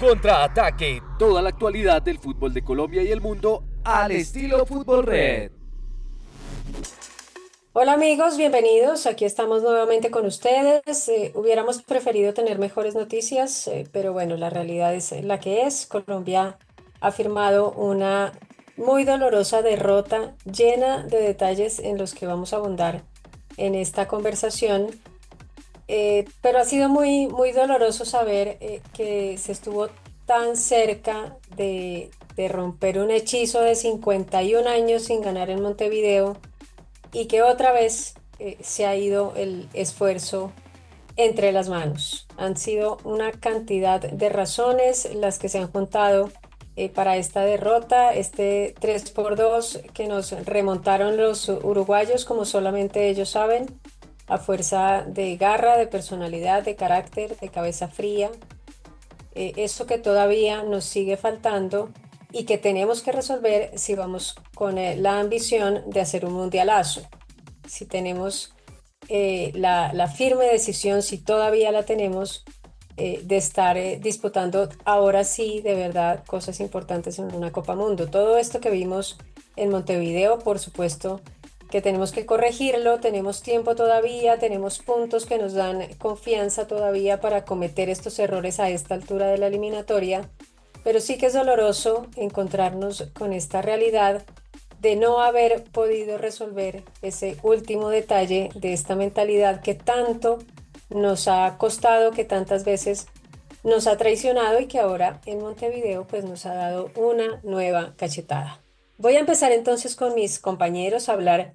Contraataque, toda la actualidad del fútbol de Colombia y el mundo al estilo Fútbol Red. Hola amigos, bienvenidos. Aquí estamos nuevamente con ustedes. Hubiéramos preferido tener mejores noticias, pero bueno, la realidad es la que es. Colombia ha firmado una muy dolorosa derrota llena de detalles en los que vamos a abundar en esta conversación. Pero ha sido muy doloroso saber que se estuvo tan cerca de romper un hechizo de 51 años sin ganar en Montevideo y que otra vez se ha ido el esfuerzo entre las manos. Han sido una cantidad de razones las que se han juntado para esta derrota, este 3-2 que nos remontaron los uruguayos, como solamente ellos saben, a fuerza de garra, de personalidad, de carácter, de cabeza fría. Eso que todavía nos sigue faltando y que tenemos que resolver si vamos con la ambición de hacer un mundialazo. Si tenemos la firme decisión, si todavía la tenemos, de estar disputando ahora sí, de verdad, cosas importantes en una Copa Mundo. Todo esto que vimos en Montevideo, por supuesto, que tenemos que corregirlo, tenemos tiempo todavía, tenemos puntos que nos dan confianza todavía para cometer estos errores a esta altura de la eliminatoria, pero sí que es doloroso encontrarnos con esta realidad de no haber podido resolver ese último detalle de esta mentalidad que tanto nos ha costado, que tantas veces nos ha traicionado y que ahora en Montevideo pues nos ha dado una nueva cachetada. Voy a empezar entonces con mis compañeros a hablar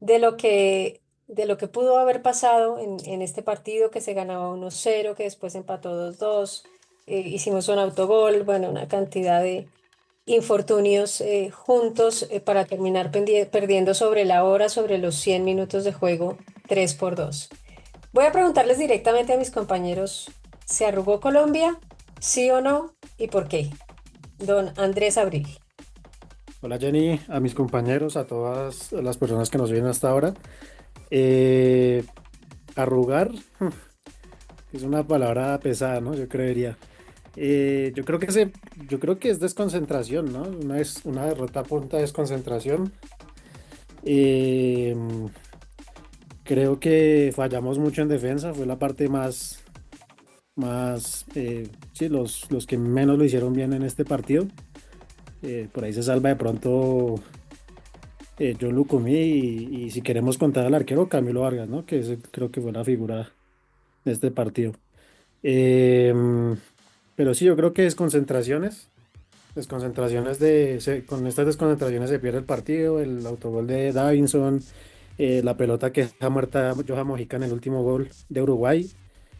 de lo que pudo haber pasado en este partido que se ganaba 1-0, que después empató 2-2, hicimos un autogol, bueno, una cantidad de infortunios juntos para terminar perdiendo sobre la hora, sobre los 100 minutos de juego, 3-2. Voy a preguntarles directamente a mis compañeros, ¿se arrugó Colombia? ¿Sí o no? ¿Y por qué? Don Andrés Abril. Hola Jenny, a mis compañeros, a todas las personas que nos ven hasta ahora. Eh, Arrugar es una palabra pesada, ¿no? Yo creería. Yo creo que yo creo que es desconcentración, ¿no? Una derrota a punta de desconcentración. Eh, Creo que fallamos mucho en defensa, fue la parte sí, los que menos lo hicieron bien en este partido. Por ahí se salva de pronto John Lucumí y si queremos contar al arquero Camilo Vargas, ¿no? Que ese creo que fue la figura de este partido. Eh, pero sí, yo creo que con estas desconcentraciones se pierde el partido, el autogol de Davinson, la pelota que deja muerta Johan Mojica en el último gol de Uruguay.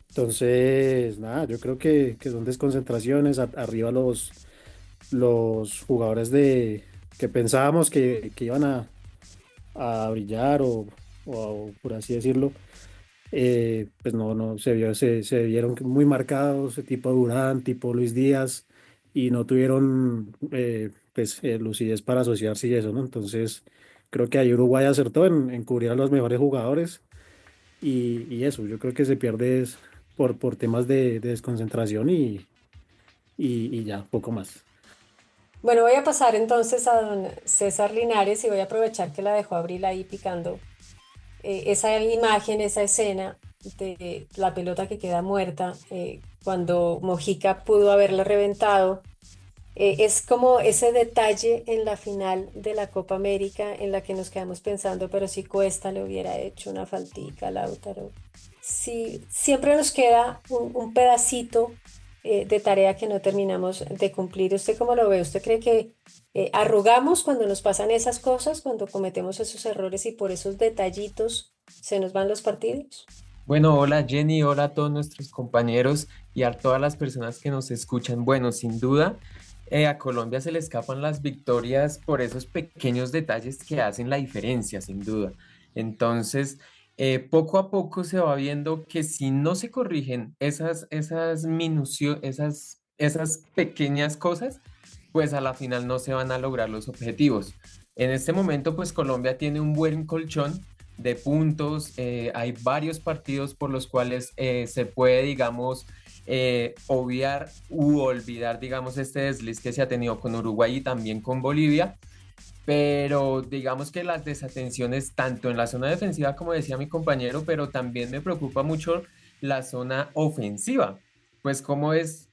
Entonces, nada, yo creo que son desconcentraciones, arriba los jugadores que pensábamos que iban a brillar o por así decirlo, pues no se vieron muy marcados, tipo Durán, tipo Luis Díaz, y no tuvieron lucidez para asociarse y eso, ¿no? Entonces, creo que ahí Uruguay acertó en cubrir a los mejores jugadores y eso, yo creo que se pierde es por temas de desconcentración y ya, poco más. Bueno, voy a pasar entonces a don César Linares y voy a aprovechar que la dejó Abril ahí picando esa imagen, esa escena de la pelota que queda muerta cuando Mojica pudo haberla reventado. Es como ese detalle en la final de la Copa América en la que nos quedamos pensando, pero si Cuesta le hubiera hecho una faltica a Lautaro. Sí, siempre nos queda un pedacito de tarea que no terminamos de cumplir. ¿Usted cómo lo ve? ¿Usted cree que arrugamos cuando nos pasan esas cosas, cuando cometemos esos errores y por esos detallitos se nos van los partidos? Bueno, hola Jenny, hola a todos nuestros compañeros y a todas las personas que nos escuchan. Bueno, sin duda, a Colombia se le escapan las victorias por esos pequeños detalles que hacen la diferencia, sin duda. Entonces, poco a poco se va viendo que si no se corrigen esas pequeñas cosas, pues a la final no se van a lograr los objetivos. En este momento, pues Colombia tiene un buen colchón de puntos, hay varios partidos por los cuales se puede, digamos, obviar u olvidar, digamos, este desliz que se ha tenido con Uruguay y también con Bolivia, pero digamos que las desatenciones tanto en la zona defensiva, como decía mi compañero, pero también me preocupa mucho la zona ofensiva. Pues cómo es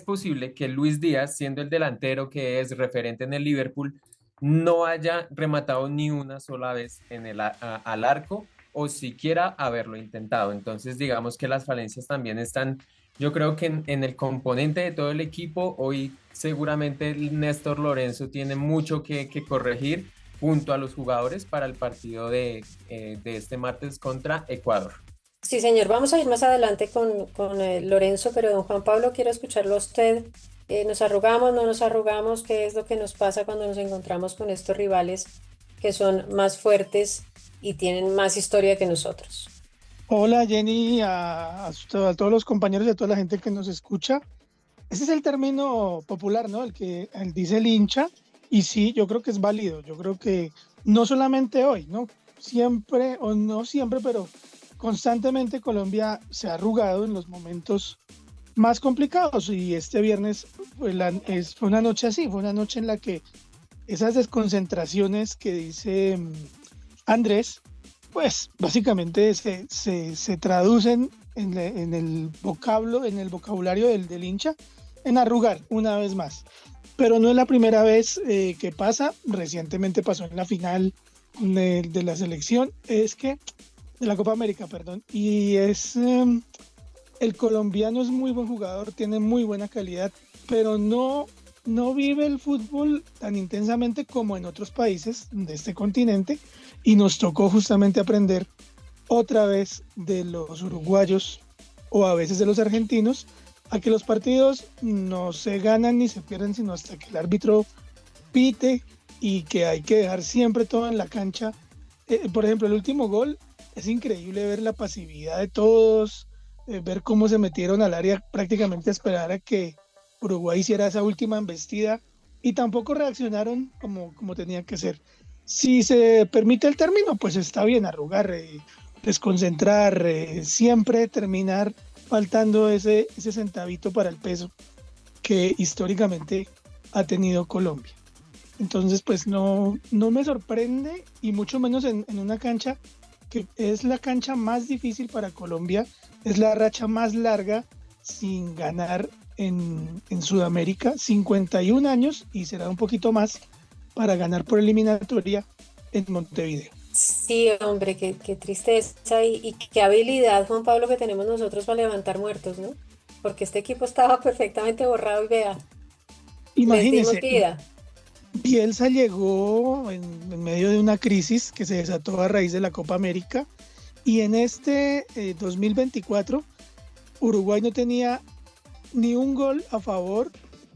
posible que Luis Díaz, siendo el delantero que es referente en el Liverpool, no haya rematado ni una sola vez al arco o siquiera haberlo intentado. Entonces, digamos que las falencias también están, yo creo que en el componente de todo el equipo. Hoy seguramente Néstor Lorenzo tiene mucho que corregir junto a los jugadores para el partido de este martes contra Ecuador. Sí, señor, vamos a ir más adelante con Lorenzo, pero don Juan Pablo, quiero escucharlo a usted. ¿Nos arrugamos, no nos arrugamos? ¿Qué es lo que nos pasa cuando nos encontramos con estos rivales que son más fuertes y tienen más historia que nosotros? Hola Jenny, a todos los compañeros y a toda la gente que nos escucha. Ese es el término popular, ¿no? El que dice el hincha. Y sí, yo creo que es válido. Yo creo que no solamente hoy, ¿no? Siempre, o no siempre, pero constantemente Colombia se ha arrugado en los momentos más complicados. Y este viernes fue una noche así, fue una noche en la que esas desconcentraciones que dice Andrés, pues básicamente se traducen en el vocabulario del hincha, en arrugar una vez más. Pero no es la primera vez que pasa. Recientemente pasó en la final de la selección, de la Copa América, perdón. Y el colombiano es muy buen jugador, tiene muy buena calidad, pero no vive el fútbol tan intensamente como en otros países de este continente, y nos tocó justamente aprender otra vez de los uruguayos o a veces de los argentinos a que los partidos no se ganan ni se pierden sino hasta que el árbitro pite, y que hay que dejar siempre todo en la cancha. Por ejemplo, el último gol, es increíble ver la pasividad de todos, ver cómo se metieron al área prácticamente a esperar a que Uruguay hiciera esa última embestida, y tampoco reaccionaron como tenía que ser. Si se permite el término, pues está bien arrugar, desconcentrar, siempre terminar faltando ese centavito para el peso que históricamente ha tenido Colombia. Entonces, pues no me sorprende, y mucho menos en una cancha que es la cancha más difícil para Colombia, es la racha más larga sin ganar en Sudamérica, 51 años, y será un poquito más para ganar por eliminatoria en Montevideo. Sí, hombre, qué tristeza y qué habilidad, Juan Pablo, que tenemos nosotros para levantar muertos, ¿no? Porque este equipo estaba perfectamente borrado y vea, les dimos Imagínese, vida. Bielsa llegó en medio de una crisis que se desató a raíz de la Copa América, y en este 2024 Uruguay no tenía ni un gol a favor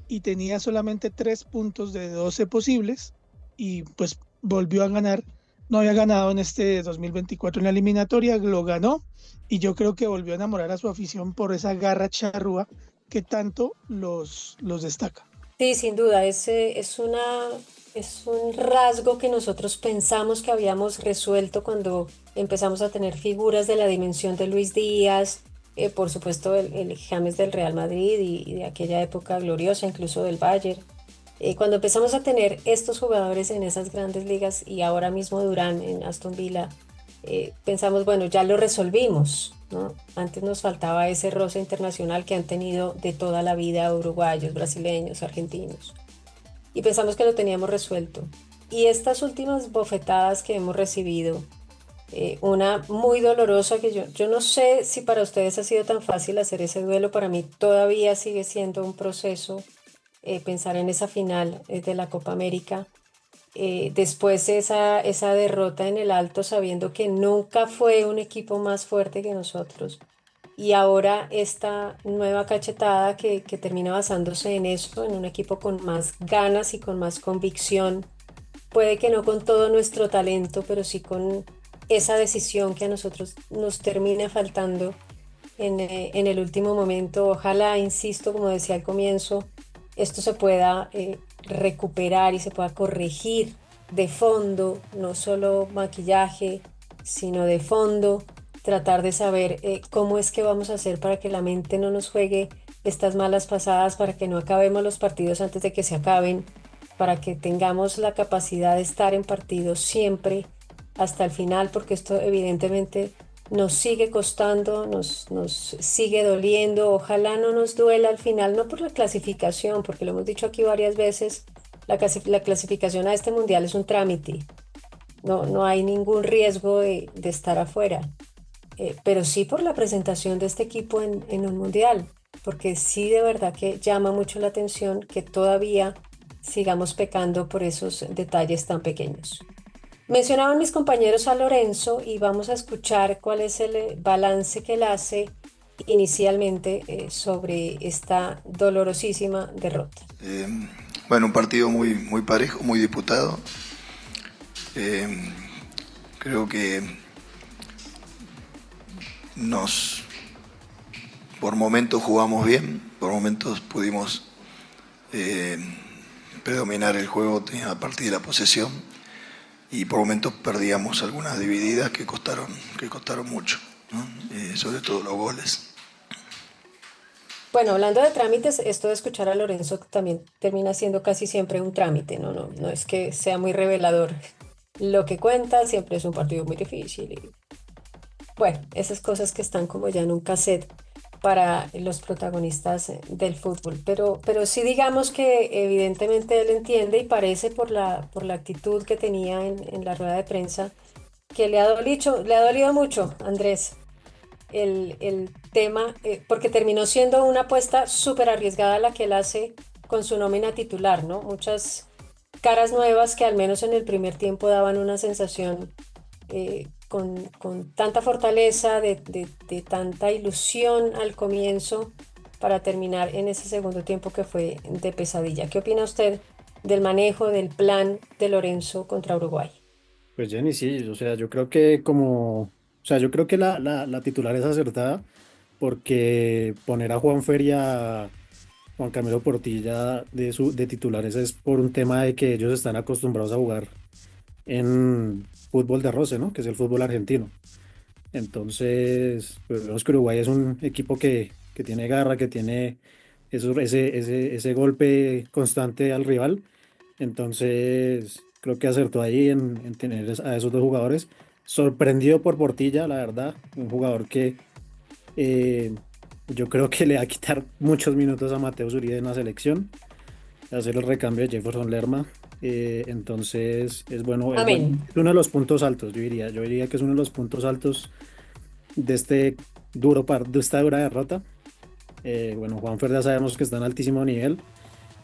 y tenía solamente 3 puntos de 12 posibles, y pues volvió a ganar. No había ganado en este 2024 en la eliminatoria, lo ganó, y yo creo que volvió a enamorar a su afición por esa garra charrúa que tanto los destaca. Sí, sin duda, es un rasgo que nosotros pensamos que habíamos resuelto cuando empezamos a tener figuras de la dimensión de Luis Díaz, por supuesto el James del Real Madrid y de aquella época gloriosa, incluso del Bayern. Cuando empezamos a tener estos jugadores en esas grandes ligas y ahora mismo Durán en Aston Villa, pensamos, bueno, ya lo resolvimos, ¿no? Antes nos faltaba ese roce internacional que han tenido de toda la vida uruguayos, brasileños, argentinos. Y pensamos que lo teníamos resuelto. Y estas últimas bofetadas que hemos recibido, una muy dolorosa que yo no sé si para ustedes ha sido tan fácil hacer ese duelo, para mí todavía sigue siendo un proceso pensar en esa final de la Copa América. Después esa derrota en el Alto, sabiendo que nunca fue un equipo más fuerte que nosotros. Y ahora esta nueva cachetada que termina basándose en eso, en un equipo con más ganas y con más convicción. Puede que no con todo nuestro talento, pero sí con esa decisión que a nosotros nos termina faltando en el último momento. Ojalá, insisto, como decía al comienzo, esto se pueda recuperar y se pueda corregir de fondo, no solo maquillaje, sino de fondo, tratar de saber cómo es que vamos a hacer para que la mente no nos juegue estas malas pasadas, para que no acabemos los partidos antes de que se acaben, para que tengamos la capacidad de estar en partidos siempre hasta el final, porque esto evidentemente nos sigue costando, nos sigue doliendo. Ojalá no nos duela al final, no por la clasificación, porque lo hemos dicho aquí varias veces, la clasificación a este mundial es un trámite. No hay ningún riesgo de estar afuera, pero sí por la presentación de este equipo en un mundial, porque sí de verdad que llama mucho la atención que todavía sigamos pecando por esos detalles tan pequeños. Mencionaban mis compañeros a Lorenzo y vamos a escuchar cuál es el balance que él hace inicialmente sobre esta dolorosísima derrota. Bueno, un partido muy parejo, muy disputado. Creo que por momentos jugamos bien, por momentos pudimos predominar el juego a partir de la posesión y por momentos perdíamos algunas divididas que costaron mucho, ¿no? Sobre todo los goles. Bueno, hablando de trámites, esto de escuchar a Lorenzo también termina siendo casi siempre un trámite, no es que sea muy revelador. Lo que cuenta siempre es un partido muy difícil. Y, bueno, esas cosas que están como ya en un cassette para los protagonistas del fútbol. Pero sí digamos que evidentemente él entiende y parece por la actitud que tenía en la rueda de prensa que le ha dolido mucho, Andrés, el tema, porque terminó siendo una apuesta súper arriesgada la que él hace con su nómina titular, ¿no? Muchas caras nuevas que al menos en el primer tiempo daban una sensación con tanta fortaleza, de tanta ilusión al comienzo para terminar en ese segundo tiempo que fue de pesadilla. ¿Qué opina usted del manejo del plan de Lorenzo contra Uruguay? Pues Jenny, sí, o sea, yo creo que yo creo que la titular es acertada porque poner a Juanfer y a Juan Camilo Portilla de titulares es por un tema de que ellos están acostumbrados a jugar en fútbol de roce, ¿no? Que es el fútbol argentino. Entonces, pues vemos que Uruguay es un equipo que tiene garra, que tiene ese golpe constante al rival. Entonces, creo que acertó ahí en tener a esos dos jugadores. Sorprendido por Portilla, la verdad, un jugador que eh, yo creo que le va a quitar muchos minutos a Mateus Uribe en la selección, hacer el recambio de Jefferson Lerma. Entonces, Amén. es uno de los puntos altos, yo diría que es uno de los puntos altos de de esta dura derrota. Bueno, Juanfer ya sabemos que está en altísimo nivel,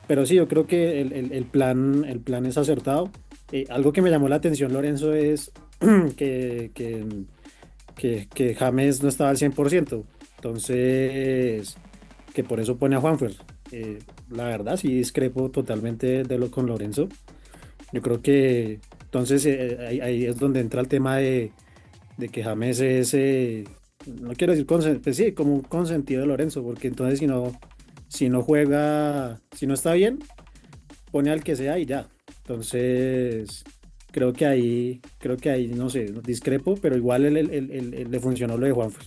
pero sí, yo creo que el plan es acertado. Algo que me llamó la atención, Lorenzo, es que, que, que James no estaba al 100%, entonces, que por eso pone a Juanfer. La verdad, sí discrepo totalmente con Lorenzo. Yo creo que entonces ahí es donde entra el tema de que James es, no quiero decir pues sí, como un consentido de Lorenzo, porque entonces si no juega, si no está bien, pone al que sea y ya. Entonces, creo que ahí, no sé, discrepo, pero igual le funcionó lo de Juanfer.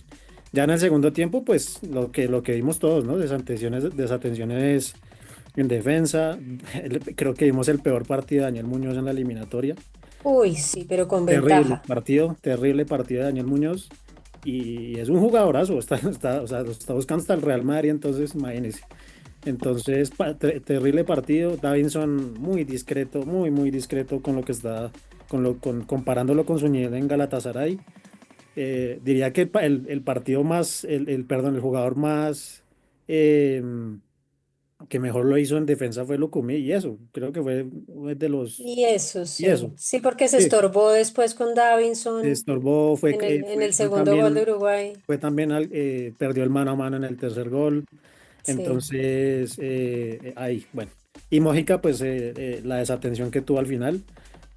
Ya en el segundo tiempo, pues lo que vimos todos, ¿no? Desatenciones en defensa. Creo que vimos el peor partido de Daniel Muñoz en la eliminatoria. Uy, sí, pero con ventaja. Terrible partido de Daniel Muñoz. Y es un jugadorazo, o sea, lo está buscando hasta el Real Madrid, entonces imagínense. Entonces, terrible partido. Davinson muy discreto, muy discreto con lo que está, comparándolo con su nivel en Galatasaray. Diría que el partido más, perdón, el jugador más eh, que mejor lo hizo en defensa fue Lucumí, y eso, creo que fue de los, Y eso y eso, sí, sí, porque se sí, estorbó después con se Davinson estorbó, en el segundo gol de Uruguay. perdió el mano a mano en el tercer gol. Sí. Entonces, ahí, bueno. Y Mójica, pues la desatención que tuvo al final.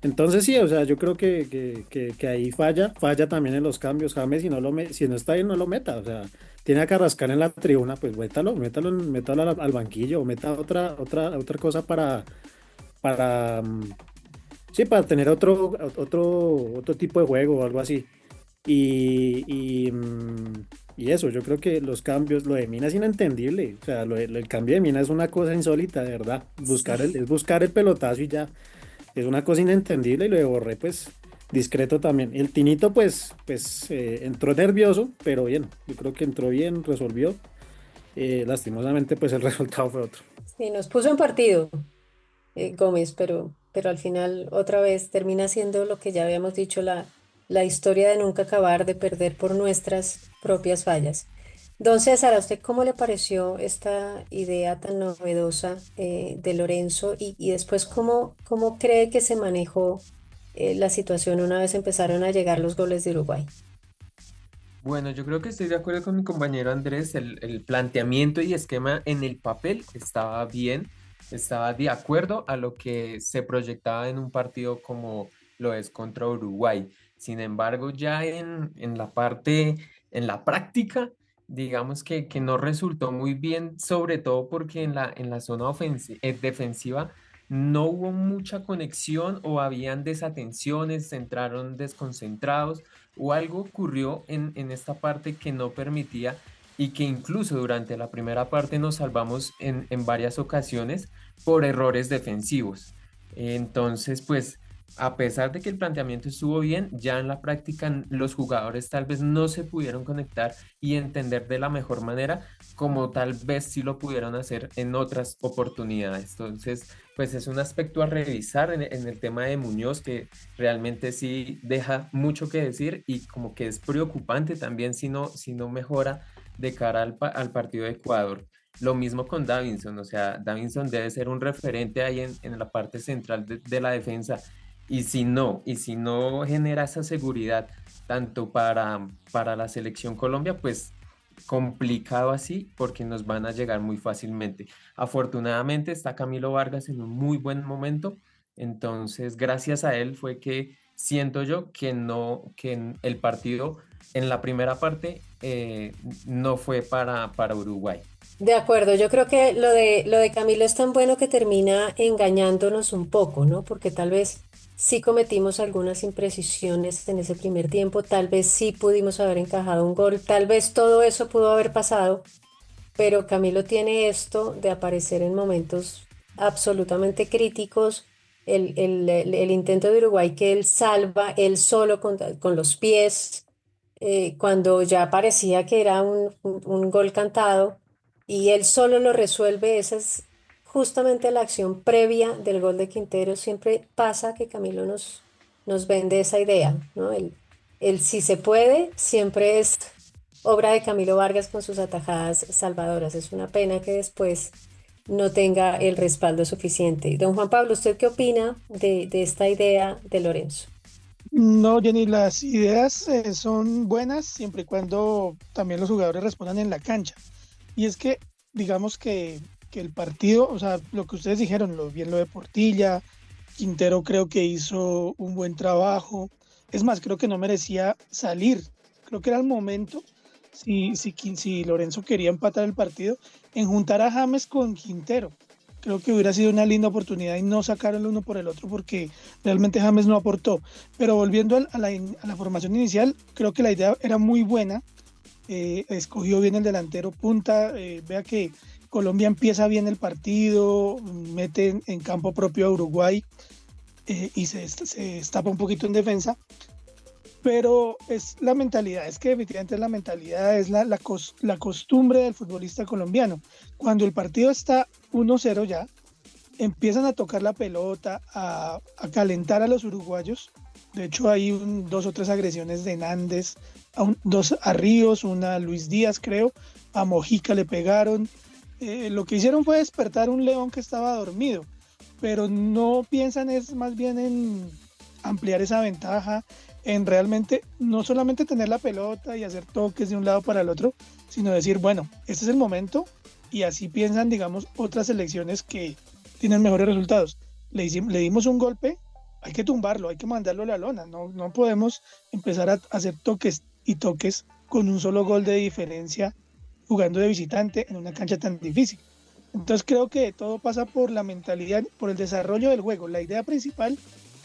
Entonces, sí, o sea, yo creo que ahí falla también en los cambios. James, si no está bien, no lo meta. O sea, tiene a Carrascal en la tribuna, pues métalo al banquillo o meta otra cosa para, sí, para tener otro tipo de juego o algo así. Y eso, yo creo que los cambios, lo de Mina es inentendible. O sea, el cambio de Mina es una cosa insólita, de verdad. Es buscar el pelotazo y ya. Es una cosa inentendible y lo de Borré, pues, discreto también. El Tinito, entró nervioso, pero bien. Yo creo que entró bien, resolvió. Lastimosamente, pues el resultado fue otro. Sí, nos puso en partido, Gómez, pero al final otra vez termina siendo lo que ya habíamos dicho, la historia de nunca acabar, de perder por nuestras propias fallas. Don César, ¿a usted cómo le pareció esta idea tan novedosa de Lorenzo y después cómo cree que se manejó la situación una vez empezaron a llegar los goles de Uruguay? Bueno, yo creo que estoy de acuerdo con mi compañero Andrés, el planteamiento y esquema en el papel estaba bien, estaba de acuerdo a lo que se proyectaba en un partido como lo es contra Uruguay. Sin embargo, ya en la parte, en la práctica, digamos que no resultó muy bien, sobre todo porque en la zona defensiva no hubo mucha conexión o habían desatenciones, se entraron desconcentrados o algo ocurrió en esta parte que no permitía y que incluso durante la primera parte nos salvamos en varias ocasiones por errores defensivos. Entonces, pues, a pesar de que el planteamiento estuvo bien, ya en la práctica los jugadores tal vez no se pudieron conectar y entender de la mejor manera como tal vez sí lo pudieron hacer en otras oportunidades. Entonces, pues es un aspecto a revisar en el tema de Muñoz que realmente sí deja mucho que decir y como que es preocupante también si no mejora de cara al partido de Ecuador. Lo mismo con Davinson, o sea, Davinson debe ser un referente ahí en la parte central de la defensa y si no genera esa seguridad tanto para la selección Colombia, pues complicado así porque nos van a llegar muy fácilmente. Afortunadamente está Camilo Vargas en un muy buen momento, entonces gracias a él fue que siento yo que no, el partido en la primera parte no fue para Uruguay. De acuerdo, yo creo que lo de Camilo es tan bueno que termina engañándonos un poco, ¿no? Porque tal vez sí cometimos algunas imprecisiones en ese primer tiempo, tal vez sí pudimos haber encajado un gol, tal vez todo eso pudo haber pasado, pero Camilo tiene esto de aparecer en momentos absolutamente críticos. El intento de Uruguay que él salva, él solo con los pies, cuando ya parecía que era un gol cantado y él solo lo resuelve. Esa es justamente la acción previa del gol de Quintero. Siempre pasa que Camilo nos vende esa idea, ¿no? El si se puede siempre es obra de Camilo Vargas con sus atajadas salvadoras. Es una pena que después no tenga el respaldo suficiente. Don Juan Pablo, ¿usted qué opina de esta idea de Lorenzo? No, Jenny, las ideas son buenas siempre y cuando también los jugadores respondan en la cancha. Y es que, digamos que el partido, o sea, lo que ustedes dijeron, bien lo de Portilla, Quintero creo que hizo un buen trabajo. Es más, creo que no merecía salir. Creo que era el momento, si Lorenzo quería empatar el partido, en juntar a James con Quintero. Creo que hubiera sido una linda oportunidad y no sacar el uno por el otro porque realmente James no aportó. Pero volviendo a la formación inicial, creo que la idea era muy buena. Escogió bien el delantero punta. Vea que Colombia empieza bien el partido, mete en campo propio a Uruguay y se destapa un poquito en defensa. Pero es la mentalidad, es que definitivamente la mentalidad, es la costumbre del futbolista colombiano. Cuando el partido está 1-0 ya, empiezan a tocar la pelota, a calentar a los uruguayos. De hecho, hay dos o tres agresiones de Nández, dos a Ríos, una a Luis Díaz, creo, a Mojica le pegaron. Lo que hicieron fue despertar un león que estaba dormido, pero no piensan es más bien en ampliar esa ventaja, en realmente no solamente tener la pelota y hacer toques de un lado para el otro, sino decir, bueno, este es el momento, y así piensan, digamos, otras selecciones que tienen mejores resultados. Le dimos un golpe, hay que tumbarlo, hay que mandarlo a la lona, no podemos empezar a hacer toques y toques con un solo gol de diferencia jugando de visitante en una cancha tan difícil. Entonces creo que todo pasa por la mentalidad, por el desarrollo del juego. La idea principal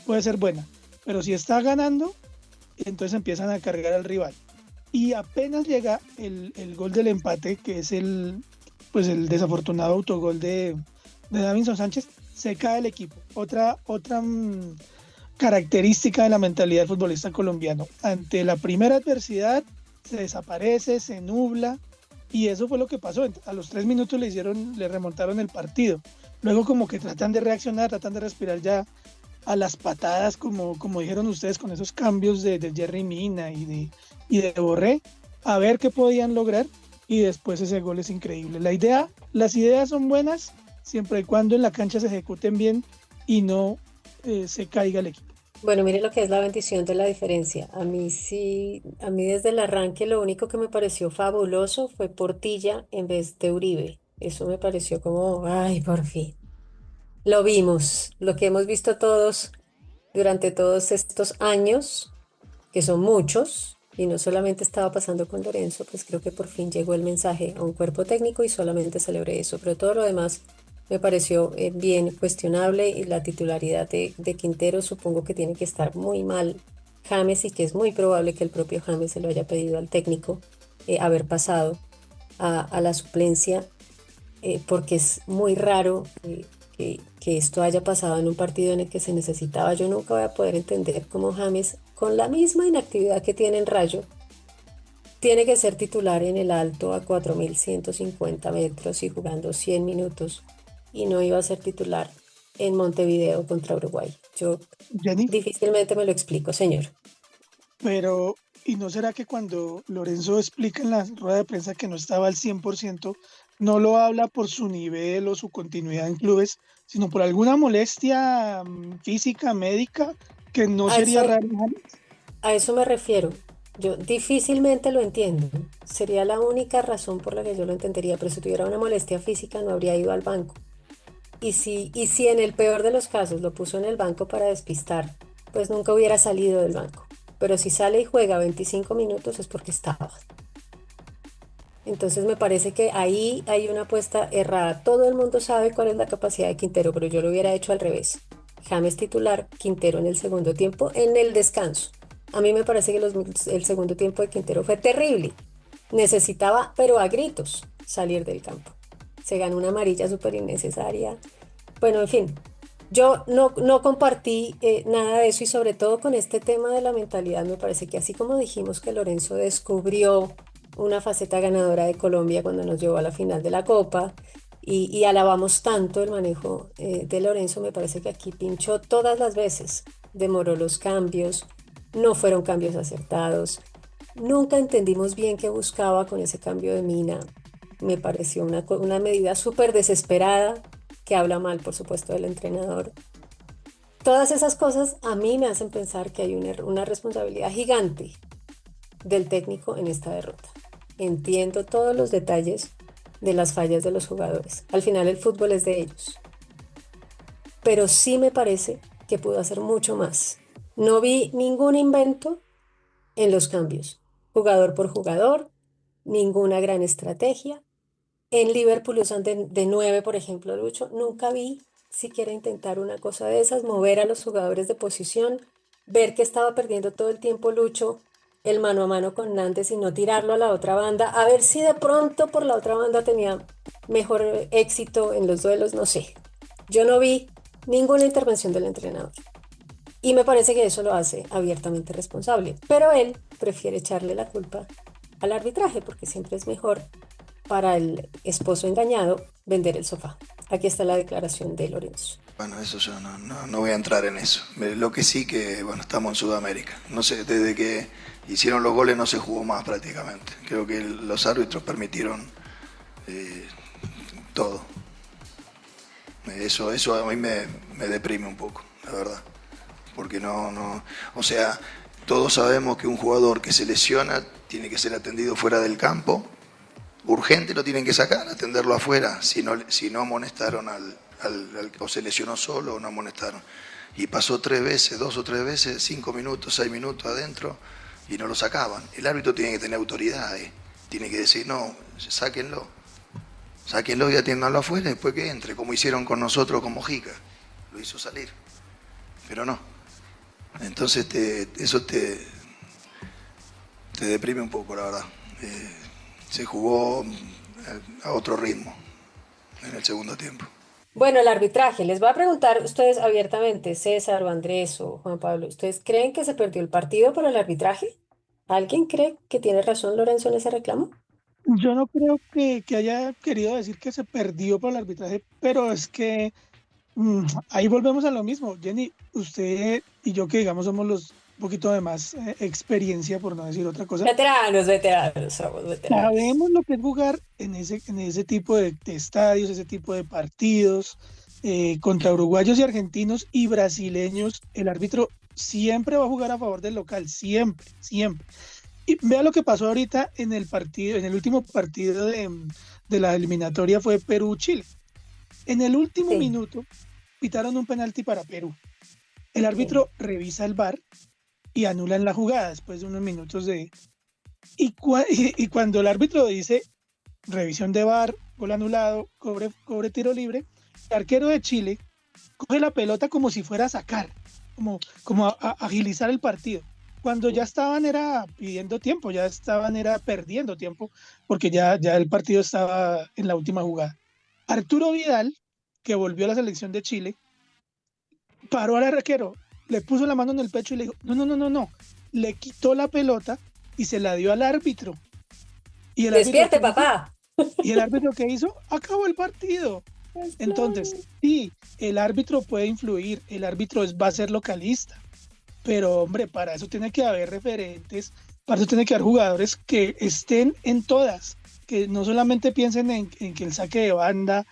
puede ser buena, pero si está ganando, entonces empiezan a cargar al rival. Y apenas llega el gol del empate, que es pues el desafortunado autogol de Davinson Sánchez, se cae el equipo. Otra característica de la mentalidad del futbolista colombiano. Ante la primera adversidad se desaparece, se nubla, y eso fue lo que pasó. A los 3 minutos le remontaron el partido. Luego como que tratan de reaccionar, tratan de respirar ya a las patadas, como dijeron ustedes, con esos cambios de Jerry Mina y de Borré, a ver qué podían lograr, y después ese gol es increíble. Las ideas son buenas siempre y cuando en la cancha se ejecuten bien y no se caiga el equipo. Bueno, mire lo que es la bendición de la diferencia. A mí desde el arranque lo único que me pareció fabuloso fue Portilla en vez de Uribe. Eso me pareció como, ay, por fin. Lo vimos, lo que hemos visto todos durante todos estos años, que son muchos, y no solamente estaba pasando con Lorenzo, pues creo que por fin llegó el mensaje a un cuerpo técnico y solamente celebré eso, pero todo lo demás me pareció bien cuestionable, y la titularidad de Quintero supongo que tiene que estar muy mal James, y que es muy probable que el propio James se lo haya pedido al técnico haber pasado a la suplencia, porque es muy raro que esto haya pasado en un partido en el que se necesitaba. Yo nunca voy a poder entender cómo James, con la misma inactividad que tiene en Rayo, tiene que ser titular en el Alto a 4.150 metros y jugando 100 minutos, y no iba a ser titular en Montevideo contra Uruguay. Yo Jenny, difícilmente me lo explico, señor. pero ¿y no será que cuando Lorenzo explica en la rueda de prensa que no estaba al 100%, no lo habla por su nivel o su continuidad en clubes, sino por alguna molestia física, médica, que no A sería eso, raro? a eso me refiero. Yo difícilmente lo entiendo. Sería la única razón por la que yo lo entendería, pero si tuviera una molestia física no habría ido al banco. Y si en el peor de los casos lo puso en el banco para despistar, pues nunca hubiera salido del banco. Pero si sale y juega 25 minutos es porque estaba. Entonces me parece que ahí hay una apuesta errada. Todo el mundo sabe cuál es la capacidad de Quintero, pero yo lo hubiera hecho al revés. James titular, Quintero en el segundo tiempo, en el descanso. A mí me parece que el segundo tiempo de Quintero fue terrible. Necesitaba, pero a gritos, salir del campo. Se ganó una amarilla súper innecesaria. Bueno, en fin, yo no compartí nada de eso, y sobre todo con este tema de la mentalidad, me parece que así como dijimos que Lorenzo descubrió una faceta ganadora de Colombia cuando nos llevó a la final de la Copa, y alabamos tanto el manejo de Lorenzo, me parece que aquí pinchó todas las veces, demoró los cambios, no fueron cambios acertados, nunca entendimos bien qué buscaba con ese cambio de Mina. Me pareció una medida súper desesperada, que habla mal, por supuesto, del entrenador. Todas esas cosas a mí me hacen pensar que hay una responsabilidad gigante del técnico en esta derrota. Entiendo todos los detalles de las fallas de los jugadores. Al final el fútbol es de ellos. Pero sí me parece que pudo hacer mucho más. No vi ningún invento en los cambios, jugador por jugador, ninguna gran estrategia. En Liverpool usan de 9, por ejemplo, Lucho. Nunca vi siquiera intentar una cosa de esas, mover a los jugadores de posición, ver que estaba perdiendo todo el tiempo Lucho el mano a mano con Nández y no tirarlo a la otra banda, a ver si de pronto por la otra banda tenía mejor éxito en los duelos, no sé. Yo no vi ninguna intervención del entrenador. Y me parece que eso lo hace abiertamente responsable. Pero él prefiere echarle la culpa al arbitraje, porque siempre es mejor para el esposo engañado vender el sofá. Aquí está la declaración de Lorenzo. Bueno, eso yo no voy a entrar en eso. Lo que sí que, bueno, estamos en Sudamérica. No sé, desde que hicieron los goles no se jugó más prácticamente. Creo que los árbitros permitieron todo. Eso a mí me deprime un poco, la verdad. Porque o sea, todos sabemos que un jugador que se lesiona tiene que ser atendido fuera del campo. Urgente lo tienen que sacar, atenderlo afuera, si no amonestaron o se lesionó solo o no amonestaron. Y pasó 2 o 3 veces, 5 minutos, 6 minutos adentro, y no lo sacaban. El árbitro tiene que tener autoridad, tiene que decir, no, sáquenlo y atiéndanlo afuera, después que entre, como hicieron con nosotros con Mojica, lo hizo salir, pero no. Entonces eso te te deprime un poco, la verdad. Se jugó a otro ritmo en el segundo tiempo. Bueno, el arbitraje. Les voy a preguntar a ustedes abiertamente, César o Andrés o Juan Pablo, ¿ustedes creen que se perdió el partido por el arbitraje? ¿Alguien cree que tiene razón Lorenzo en ese reclamo? Yo no creo que haya querido decir que se perdió por el arbitraje, pero es que ahí volvemos a lo mismo. Jenny, usted y yo que digamos somos los un poquito de más experiencia, por no decir otra cosa, Veteranos, veteranos, somos veteranos. sabemos lo que es jugar en ese tipo de estadios, ese tipo de partidos, contra uruguayos y argentinos y brasileños. El árbitro siempre va a jugar a favor del local, siempre, siempre. Y vea lo que pasó ahorita en el partido, en el último partido de la eliminatoria fue Perú-Chile. En el último Sí, minuto pitaron un penalti para Perú. El sí. árbitro revisa el VAR y anulan la jugada después de unos minutos de... Y cuando el árbitro dice revisión de VAR, gol anulado, cobre tiro libre, el arquero de Chile coge la pelota como si fuera a sacar, como a agilizar el partido. Cuando ya estaban era pidiendo tiempo, ya estaban era perdiendo tiempo, porque ya el partido estaba en la última jugada. Arturo Vidal, que volvió a la selección de Chile, paró al arquero, le puso la mano en el pecho y le dijo, no, no, no, no, no. Le quitó la pelota y se la dio al árbitro. ¿Y el árbitro Despierte, qué hizo? papá. ¿Y el árbitro qué hizo? Acabó el partido. Pues Entonces, claro. sí, el árbitro puede influir, el árbitro va a ser localista, pero hombre, para eso tiene que haber referentes, para eso tiene que haber jugadores que estén en todas, que no solamente piensen en que el saque de banda,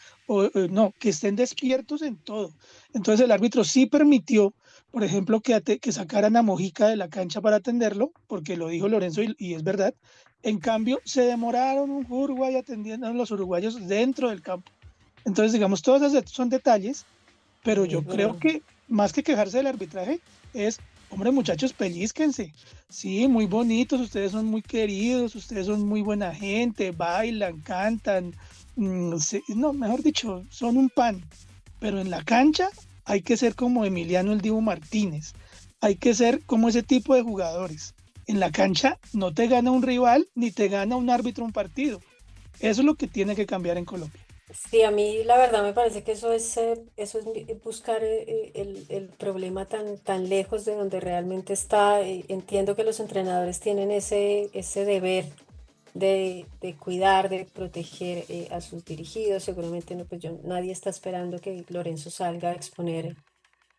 no, que estén despiertos en todo. Entonces el árbitro sí permitió, por ejemplo, que sacaran a Mojica de la cancha para atenderlo, porque lo dijo Lorenzo y es verdad. En cambio, se demoraron un Uruguay atendiendo a los uruguayos dentro del campo. Entonces, digamos, todos esos son detalles, pero Sí, yo creo pero que más que quejarse del arbitraje es, hombre, muchachos, pellizquense. Sí, muy bonitos, ustedes son muy queridos, ustedes son muy buena gente, bailan, cantan, no, mejor dicho, son un pan. Pero en la cancha hay que ser como Emiliano el Dibu Martínez, hay que ser como ese tipo de jugadores. En la cancha no te gana un rival ni te gana un árbitro un partido. Eso es lo que tiene que cambiar en Colombia. sí, a mí la verdad me parece que eso es buscar el problema tan lejos de donde realmente está. Entiendo que los entrenadores tienen ese deber de cuidar, de proteger a sus dirigidos. Seguramente no, pues nadie está esperando que Lorenzo salga a exponer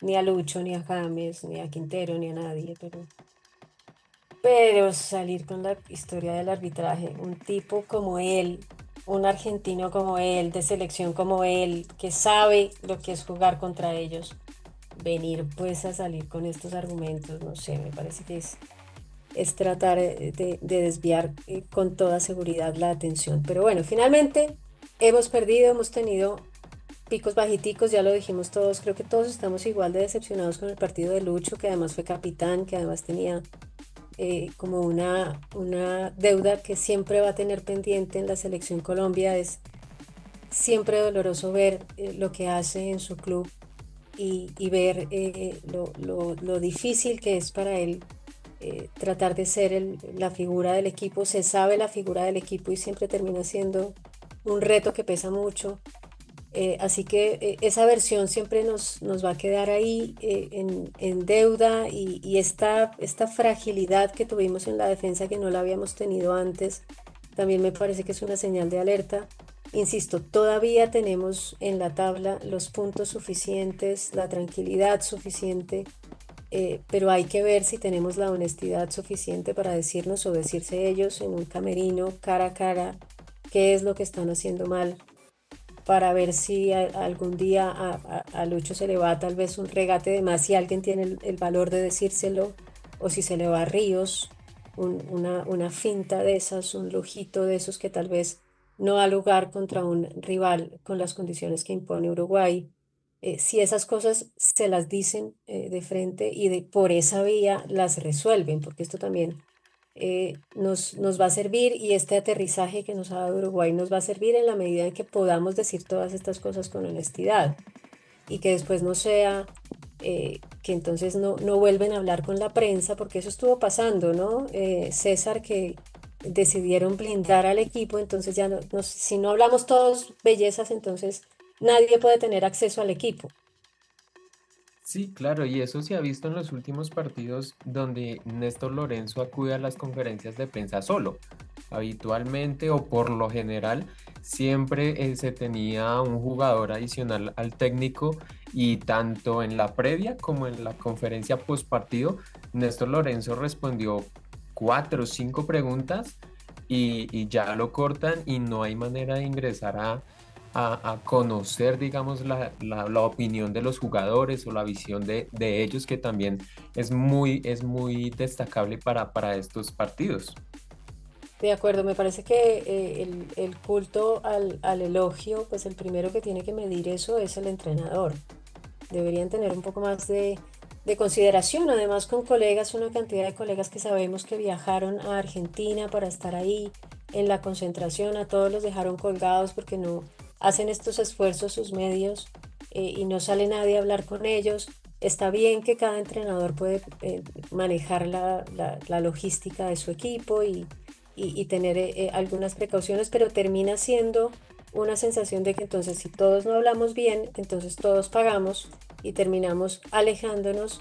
ni a Lucho, ni a James, ni a Quintero, ni a nadie, pero salir con la historia del arbitraje, un tipo como él, un argentino como él, de selección como él, que sabe lo que es jugar contra ellos, venir pues a salir con estos argumentos, no sé, me parece que es tratar de desviar con toda seguridad la atención. Pero bueno, finalmente hemos perdido, hemos tenido picos bajiticos, ya lo dijimos todos, creo que todos estamos igual de decepcionados con el partido de Lucho, que además fue capitán, que además tenía como una deuda que siempre va a tener pendiente en la selección Colombia. Es siempre doloroso ver lo que hace en su club y ver lo difícil que es para él tratar de ser la figura del equipo. Se sabe la figura del equipo y siempre termina siendo un reto que pesa mucho. Así que esa versión siempre nos va a quedar ahí en deuda y esta fragilidad que tuvimos en la defensa que no la habíamos tenido antes, también me parece que es una señal de alerta. Insisto, todavía tenemos en la tabla los puntos suficientes, la tranquilidad suficiente, pero hay que ver si tenemos la honestidad suficiente para decirnos o decirse ellos en un camerino, cara a cara, qué es lo que están haciendo mal para ver si algún día a Lucho se le va tal vez un regate de más, si alguien tiene el valor de decírselo, o si se le va a Ríos, una finta de esas, un lujito de esos que tal vez no da lugar contra un rival con las condiciones que impone Uruguay. Si esas cosas se las dicen de frente y por esa vía las resuelven, porque esto también nos va a servir y este aterrizaje que nos ha dado Uruguay nos va a servir en la medida en que podamos decir todas estas cosas con honestidad y que después no sea que entonces no vuelven a hablar con la prensa, porque eso estuvo pasando, ¿no? César, que decidieron blindar al equipo, entonces ya si no hablamos todos bellezas, entonces nadie puede tener acceso al equipo. Sí, claro, y eso se ha visto en los últimos partidos donde Néstor Lorenzo acude a las conferencias de prensa solo. Habitualmente o por lo general siempre se tenía un jugador adicional al técnico y tanto en la previa como en la conferencia post partido, Néstor Lorenzo respondió cuatro o cinco preguntas y ya lo cortan y no hay manera de ingresar a conocer, digamos, la opinión de los jugadores o la visión de ellos, que también es muy destacable para estos partidos. De acuerdo, me parece que el culto al elogio, pues el primero que tiene que medir eso es el entrenador. Deberían tener un poco más de consideración, además con colegas, una cantidad de colegas que sabemos que viajaron a Argentina para estar ahí en la concentración, a todos los dejaron colgados porque no hacen estos esfuerzos sus medios, y no sale nadie a hablar con ellos. Está bien que cada entrenador puede manejar la logística de su equipo y tener algunas precauciones, pero termina siendo una sensación de que entonces si todos no hablamos bien, entonces todos pagamos y terminamos alejándonos,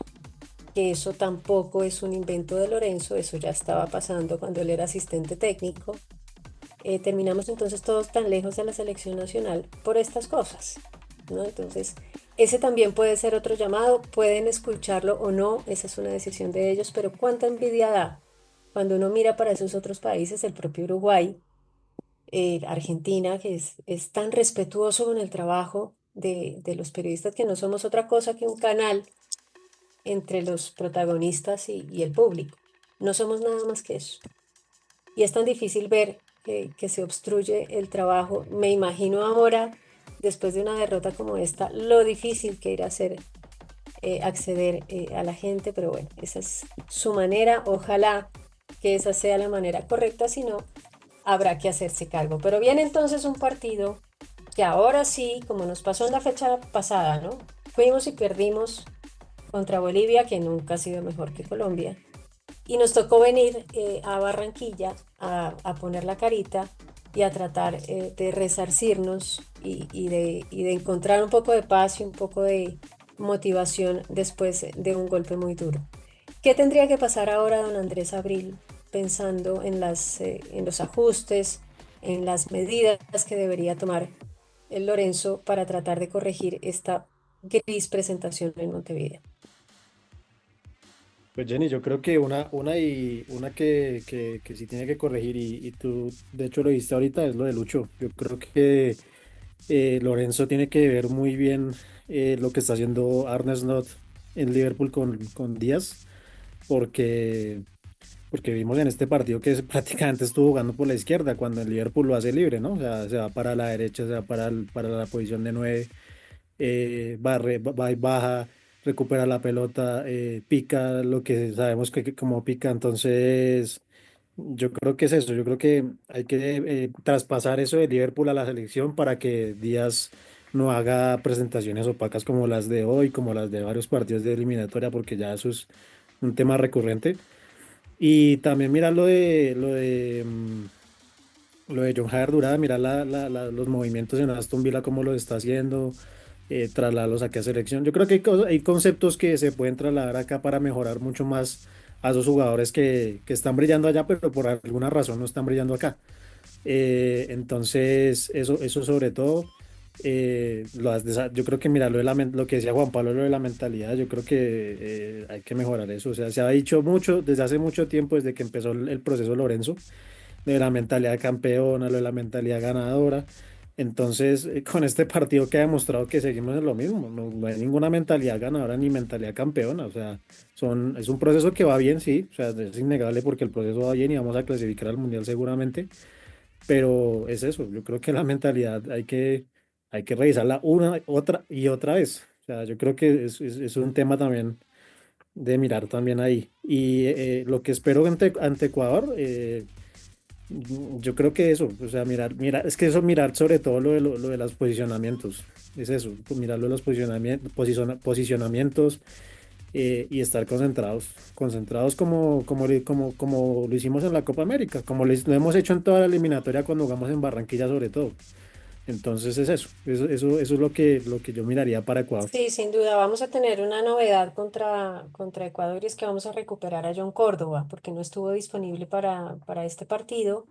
que eso tampoco es un invento de Lorenzo, eso ya estaba pasando cuando él era asistente técnico. Terminamos entonces todos tan lejos de la selección nacional por estas cosas, ¿no? Entonces, ese también puede ser otro llamado, pueden escucharlo o no, esa es una decisión de ellos, pero cuánta envidia da cuando uno mira para esos otros países, el propio Uruguay, Argentina, que es tan respetuoso con el trabajo de los periodistas, que no somos otra cosa que un canal entre los protagonistas y el público. No somos nada más que eso. Y es tan difícil ver que se obstruye el trabajo. Me imagino ahora, después de una derrota como esta, lo difícil que irá a ser acceder a la gente, pero bueno, esa es su manera. Ojalá que esa sea la manera correcta, si no, habrá que hacerse cargo. Pero viene entonces un partido que ahora sí, como nos pasó en la fecha pasada, ¿no? Fuimos y perdimos contra Bolivia, que nunca ha sido mejor que Colombia, y nos tocó venir a Barranquilla a poner la carita y a tratar de resarcirnos y de encontrar un poco de paz y un poco de motivación después de un golpe muy duro. ¿Qué tendría que pasar ahora, don Andrés Abril, pensando en los ajustes, en las medidas que debería tomar el Lorenzo para tratar de corregir esta gris presentación en Montevideo? Pues Jenny, yo creo que una que sí tiene que corregir y tú de hecho lo viste ahorita es lo de Lucho. Yo creo que Lorenzo tiene que ver muy bien lo que está haciendo Arne Slot en Liverpool con Díaz, porque, porque vimos en este partido que prácticamente estuvo jugando por la izquierda cuando el Liverpool lo hace libre, ¿no? O sea, se va para la derecha, se va para la posición de 9, va y baja, recupera la pelota, pica lo que sabemos que como pica. Entonces yo creo que es eso, yo creo que hay que traspasar eso de Liverpool a la selección para que Díaz no haga presentaciones opacas como las de hoy, como las de varios partidos de eliminatoria, porque ya eso es un tema recurrente. Y también mira lo de John Jair Durán, mira los movimientos en Aston Villa, cómo lo está haciendo, trasladarlos aquí a selección. Yo creo que hay conceptos que se pueden trasladar acá para mejorar mucho más a esos jugadores que están brillando allá, pero por alguna razón no están brillando acá. Entonces, eso sobre todo, yo creo que mira, lo que decía Juan Pablo, lo de la mentalidad, yo creo que hay que mejorar eso. O sea, se ha dicho mucho, desde hace mucho tiempo, desde que empezó el proceso Lorenzo, de la mentalidad campeona, lo de la mentalidad ganadora. Entonces, con este partido que ha demostrado que seguimos en lo mismo, no hay ninguna mentalidad ganadora ni mentalidad campeona. O sea, es un proceso que va bien, sí, o sea, es innegable porque el proceso va bien y vamos a clasificar al mundial seguramente, pero es eso, yo creo que la mentalidad hay que revisarla una, otra y otra vez. O sea, yo creo que es un tema también de mirar también ahí. Y lo que espero ante Ecuador, Yo creo que eso, o sea, es que eso mirar sobre todo lo de los posicionamientos, es eso, pues mirar lo de los posicionamientos, y estar concentrados como lo hicimos en la Copa América, como lo hemos hecho en toda la eliminatoria cuando jugamos en Barranquilla sobre todo. Entonces es eso es lo que yo miraría para Ecuador. Sí, sin duda, vamos a tener una novedad contra Ecuador y es que vamos a recuperar a John Córdoba porque no estuvo disponible para este partido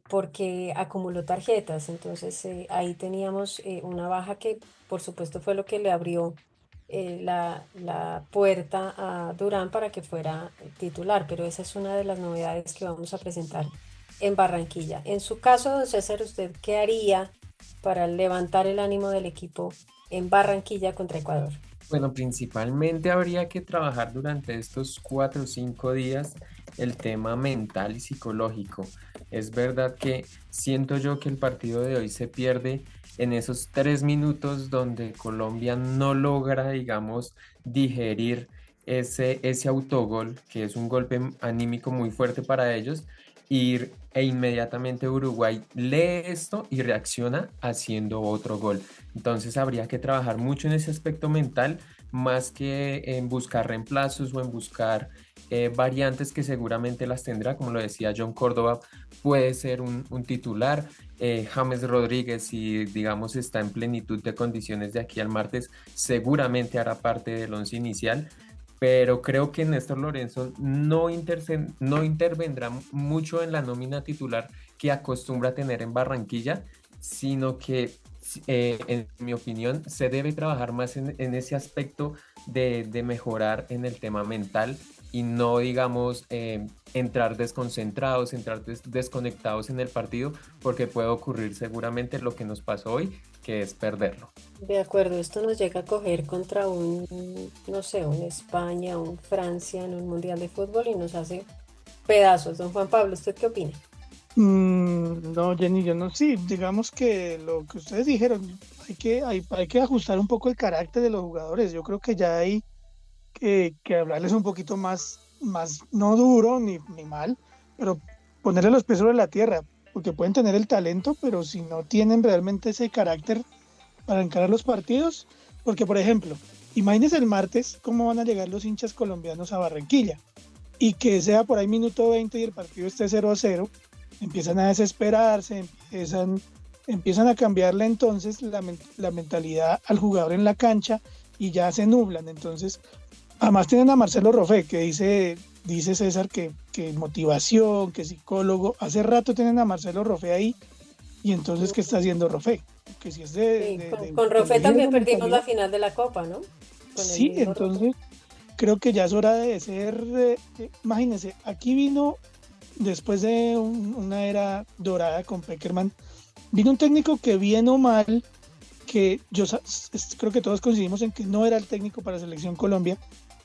porque acumuló tarjetas. Entonces ahí teníamos una baja que por supuesto fue lo que le abrió la puerta a Durán para que fuera titular, pero esa es una de las novedades que vamos a presentar en Barranquilla. En su caso, don César, ¿usted qué haría para levantar el ánimo del equipo en Barranquilla contra Ecuador? Bueno, principalmente habría que trabajar durante estos 4 o 5 días el tema mental y psicológico. Es verdad que siento yo que el partido de hoy se pierde en esos 3 minutos donde Colombia no logra, digamos, digerir ese autogol, que es un golpe anímico muy fuerte para ellos, e inmediatamente Uruguay lee esto y reacciona haciendo otro gol. Entonces habría que trabajar mucho en ese aspecto mental, más que en buscar reemplazos o en buscar variantes que seguramente las tendrá, como lo decía John Córdoba, puede ser un titular. James Rodríguez, si digamos está en plenitud de condiciones de aquí al martes, seguramente hará parte del once inicial, pero creo que Néstor Lorenzo no intervendrá mucho en la nómina titular que acostumbra tener en Barranquilla, sino que, en mi opinión, se debe trabajar más en ese aspecto de mejorar en el tema mental y no, digamos, entrar desconcentrados, entrar desconectados en el partido, porque puede ocurrir seguramente lo que nos pasó hoy, que es perderlo. De acuerdo, esto nos llega a coger contra no sé, un España, un Francia en un Mundial de Fútbol y nos hace pedazos. Don Juan Pablo, ¿usted qué opina? No, Jenny, yo no, sí, digamos que lo que ustedes dijeron, hay que ajustar un poco el carácter de los jugadores. Yo creo que ya hay que hablarles un poquito más no duro ni mal, pero ponerle los pies sobre la tierra, porque pueden tener el talento, pero si no tienen realmente ese carácter para encarar los partidos, porque por ejemplo, imagínense el martes cómo van a llegar los hinchas colombianos a Barranquilla y que sea por ahí minuto 20 y el partido esté 0-0, empiezan a desesperarse, empiezan a cambiarle entonces la mentalidad al jugador en la cancha y ya se nublan. Entonces, además tienen a Marcelo Roffé, que dice César que motivación, que psicólogo. Hace rato tienen a Marcelo Roffé ahí, y entonces, ¿qué está haciendo Roffé? Que si es Sí, con Roffé también perdimos la final de la Copa, ¿no? Con el Sí, mismo Roffé. entonces creo que ya es hora de ser, imagínense, aquí vino, después de una era dorada con Peckerman, vino un técnico que bien o mal, que creo que todos coincidimos en que no era el técnico para Selección Colombia,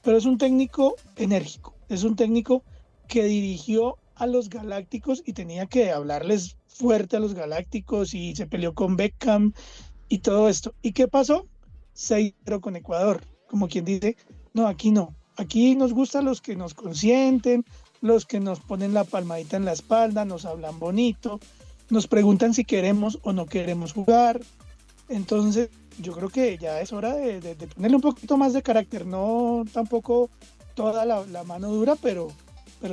pero es un técnico enérgico, es un técnico que dirigió a los Galácticos y tenía que hablarles fuerte a los Galácticos y se peleó con Beckham y todo esto. ¿Y qué pasó? 6-0 con Ecuador, como quien dice, no, aquí no, aquí nos gustan los que nos consienten, los que nos ponen la palmadita en la espalda, nos hablan bonito, nos preguntan si queremos o no queremos jugar. Entonces, yo creo que ya es hora de ponerle un poquito más de carácter, no tampoco toda la mano dura, pero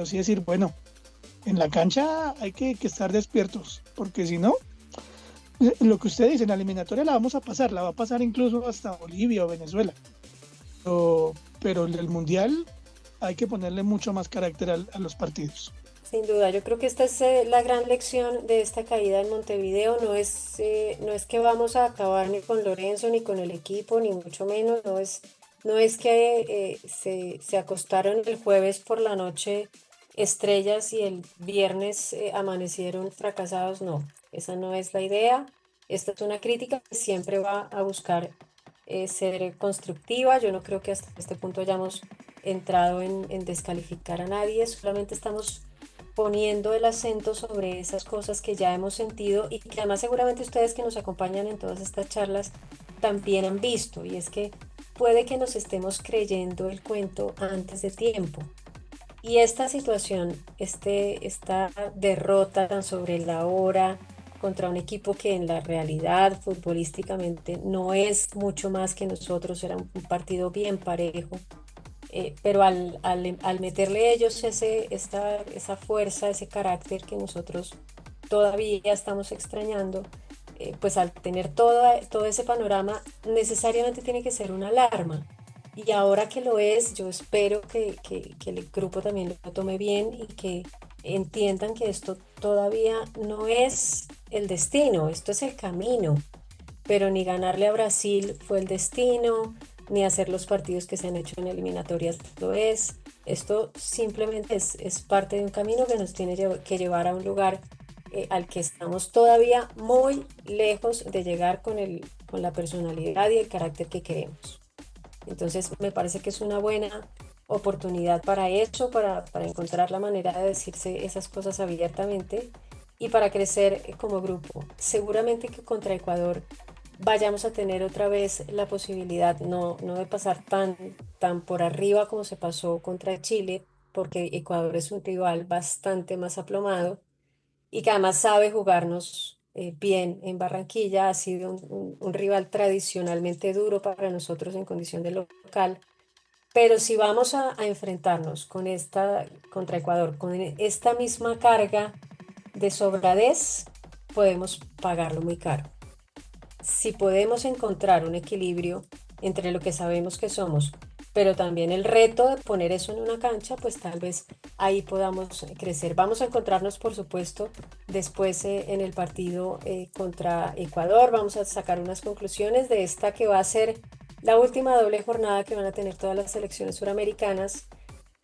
sí decir, bueno, en la cancha hay que estar despiertos, porque si no, lo que usted dice, en la eliminatoria la vamos a pasar, la va a pasar incluso hasta Bolivia o Venezuela, pero en el Mundial hay que ponerle mucho más carácter a los partidos. Sin duda, yo creo que esta es la gran lección de esta caída en Montevideo. No es que vamos a acabar ni con Lorenzo, ni con el equipo, ni mucho menos. No es que se acostaron el jueves por la noche estrellas y el viernes amanecieron fracasados. No, esa no es la idea. Esta es una crítica que siempre va a buscar ser constructiva. Yo no creo que hasta este punto hayamos entrado en descalificar a nadie, solamente estamos poniendo el acento sobre esas cosas que ya hemos sentido y que además seguramente ustedes que nos acompañan en todas estas charlas también han visto, y es que puede que nos estemos creyendo el cuento antes de tiempo. Y esta situación, esta derrota tan sobre la hora contra un equipo que en la realidad futbolísticamente no es mucho más que nosotros, era un partido bien parejo, pero al meterle ellos esa fuerza, ese carácter que nosotros todavía estamos extrañando, pues al tener todo ese panorama, necesariamente tiene que ser una alarma. Y ahora que lo es, yo espero que el grupo también lo tome bien y que entiendan que esto todavía no es el destino, esto es el camino, pero ni ganarle a Brasil fue el destino, ni hacer los partidos que se han hecho en eliminatorias lo es. Esto simplemente es parte de un camino que nos tiene que llevar a un lugar al que estamos todavía muy lejos de llegar con la personalidad y el carácter que queremos. Entonces, me parece que es una buena oportunidad para eso, para encontrar la manera de decirse esas cosas abiertamente y para crecer como grupo. Seguramente que contra Ecuador vayamos a tener otra vez la posibilidad, no de pasar tan por arriba como se pasó contra Chile, porque Ecuador es un rival bastante más aplomado y que además sabe jugarnos bien en Barranquilla. Ha sido un rival tradicionalmente duro para nosotros en condición de local, pero si vamos a enfrentarnos contra Ecuador, con esta misma carga de sobradez, podemos pagarlo muy caro. Si podemos encontrar un equilibrio entre lo que sabemos que somos, pero también el reto de poner eso en una cancha, pues tal vez ahí podamos crecer. Vamos a encontrarnos, por supuesto, después en el partido contra Ecuador. Vamos a sacar unas conclusiones de esta que va a ser la última doble jornada que van a tener todas las selecciones suramericanas.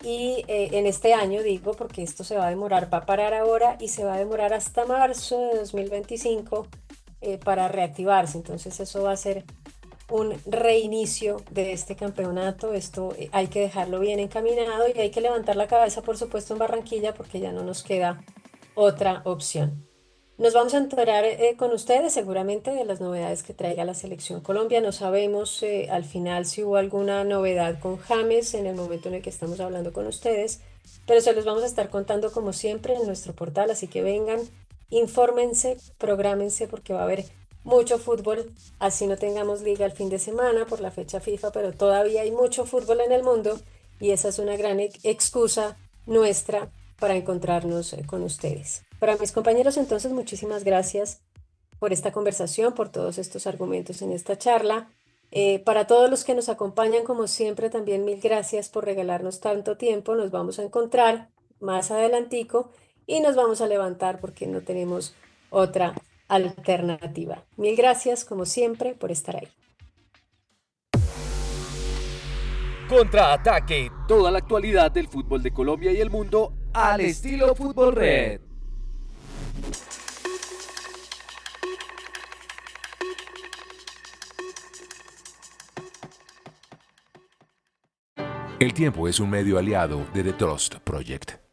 Y en este año, digo, porque esto se va a demorar, va a parar ahora y se va a demorar hasta marzo de 2025 para reactivarse. Entonces eso va a ser un reinicio de este campeonato. Esto hay que dejarlo bien encaminado y hay que levantar la cabeza, por supuesto, en Barranquilla porque ya no nos queda otra opción. Nos vamos a enterar con ustedes seguramente de las novedades que traiga la selección Colombia. No sabemos al final si hubo alguna novedad con James en el momento en el que estamos hablando con ustedes, pero se los vamos a estar contando como siempre en nuestro portal, así que vengan, infórmense, prográmense porque va a haber mucho fútbol, así no tengamos liga el fin de semana por la fecha FIFA, pero todavía hay mucho fútbol en el mundo y esa es una gran excusa nuestra para encontrarnos con ustedes. Para mis compañeros, entonces, muchísimas gracias por esta conversación, por todos estos argumentos en esta charla. Para todos los que nos acompañan, como siempre, también mil gracias por regalarnos tanto tiempo. Nos vamos a encontrar más adelantico y nos vamos a levantar porque no tenemos otra alternativa. Mil gracias, como siempre, por estar ahí. Contraataque, toda la actualidad del fútbol de Colombia y el mundo al estilo Fútbol Red. El tiempo es un medio aliado de The Trust Project.